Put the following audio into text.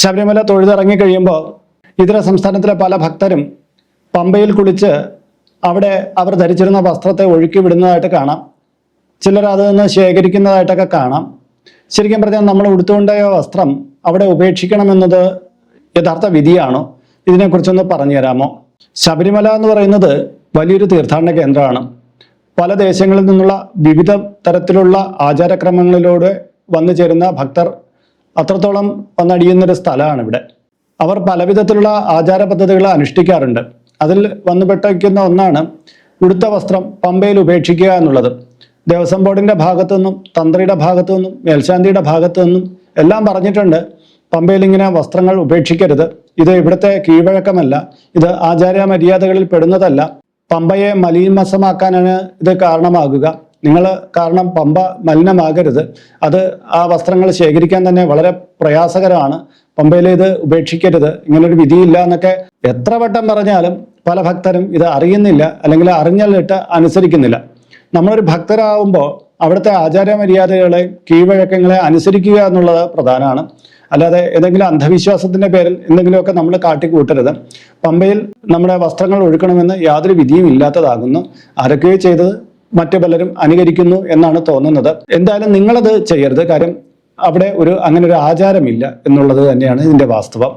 ശബരിമല തൊഴുതിറങ്ങി കഴിയുമ്പോൾ ഇതര സംസ്ഥാനത്തിലെ പല ഭക്തരും പമ്പയിൽ കുളിച്ച് അവിടെ അവർ ധരിച്ചിരുന്ന വസ്ത്രത്തെ ഒഴുക്കി വിടുന്നതായിട്ട് കാണാം. ചിലർ അതിൽ നിന്ന് ശേഖരിക്കുന്നതായിട്ടൊക്കെ കാണാം. ശരിക്കും പറഞ്ഞാൽ നമ്മൾ ഉടുത്തുകൊണ്ടായ വസ്ത്രം അവിടെ ഉപേക്ഷിക്കണമെന്നത് യഥാർത്ഥ വിധിയാണോ? ഇതിനെക്കുറിച്ചൊന്ന് പറഞ്ഞു തരാമോ? ശബരിമല എന്ന് പറയുന്നത് വലിയൊരു തീർത്ഥാടന കേന്ദ്രമാണ്. പല ദേശങ്ങളിൽ നിന്നുള്ള വിവിധ തരത്തിലുള്ള ആചാരക്രമങ്ങളിലൂടെ വന്നു ചേരുന്ന ഭക്തർ അത്രത്തോളം വന്നടിയുന്നൊരു സ്ഥലമാണ് ഇവിടെ. അവർ പലവിധത്തിലുള്ള ആചാര പദ്ധതികൾ അനുഷ്ഠിക്കാറുണ്ട്. അതിൽ വന്നുപെട്ടിരിക്കുന്ന ഒന്നാണ് ഉടുത്ത വസ്ത്രം പമ്പയിൽ ഉപേക്ഷിക്കുക എന്നുള്ളത്. ദേവസ്വം ബോർഡിന്റെ ഭാഗത്തു നിന്നും തന്ത്രിയുടെ ഭാഗത്തു നിന്നും മേൽശാന്തിയുടെ ഭാഗത്തു നിന്നും എല്ലാം പറഞ്ഞിട്ടുണ്ട്, പമ്പയിൽ ഇങ്ങനെ വസ്ത്രങ്ങൾ ഉപേക്ഷിക്കരുത്. ഇത് ഇവിടുത്തെ കീഴ്വഴക്കമല്ല, ഇത് ആചാര മര്യാദകളിൽ പെടുന്നതല്ല. പമ്പയെ മലീമസമാക്കാനാണ് ഇത് കാരണമാകുക. നിങ്ങൾ കാരണം പമ്പ മലിനമാകരുത്. അത് ആ വസ്ത്രങ്ങൾ ശേഖരിക്കാൻ തന്നെ വളരെ പ്രയാസകരമാണ്. പമ്പയിൽ ഇത് ഉപേക്ഷിക്കരുത്, ഇങ്ങനൊരു വിധിയില്ല എന്നൊക്കെ എത്ര വട്ടം പറഞ്ഞാലും പല ഭക്തരും ഇത് അറിയുന്നില്ല, അല്ലെങ്കിൽ അറിഞ്ഞിട്ട് അനുസരിക്കുന്നില്ല. നമ്മളൊരു ഭക്തരാകുമ്പോൾ അവിടുത്തെ ആചാര മര്യാദകളെ കീഴ്വഴക്കങ്ങളെ അനുസരിക്കുക എന്നുള്ളത് പ്രധാനമാണ്. അല്ലാതെ ഏതെങ്കിലും അന്ധവിശ്വാസത്തിന്റെ പേരിൽ എന്തെങ്കിലുമൊക്കെ നമ്മൾ കാട്ടിക്കൂട്ടരുത്. പമ്പയിൽ നമ്മുടെ വസ്ത്രങ്ങൾ ഒഴുക്കണമെന്ന് യാതൊരു വിധിയും ഇല്ലാത്തതാകുന്നു. ആരൊക്കെയോ ചെയ്തത് മറ്റു പലരും അനുകരിക്കുന്നു എന്നാണ് തോന്നുന്നത്. എന്തായാലും നിങ്ങളത് ചെയ്യരുത്. കാര്യം അവിടെ അങ്ങനെ ഒരു ആചാരമില്ല എന്നുള്ളത് തന്നെയാണ് ഇതിന്റെ വാസ്തവം.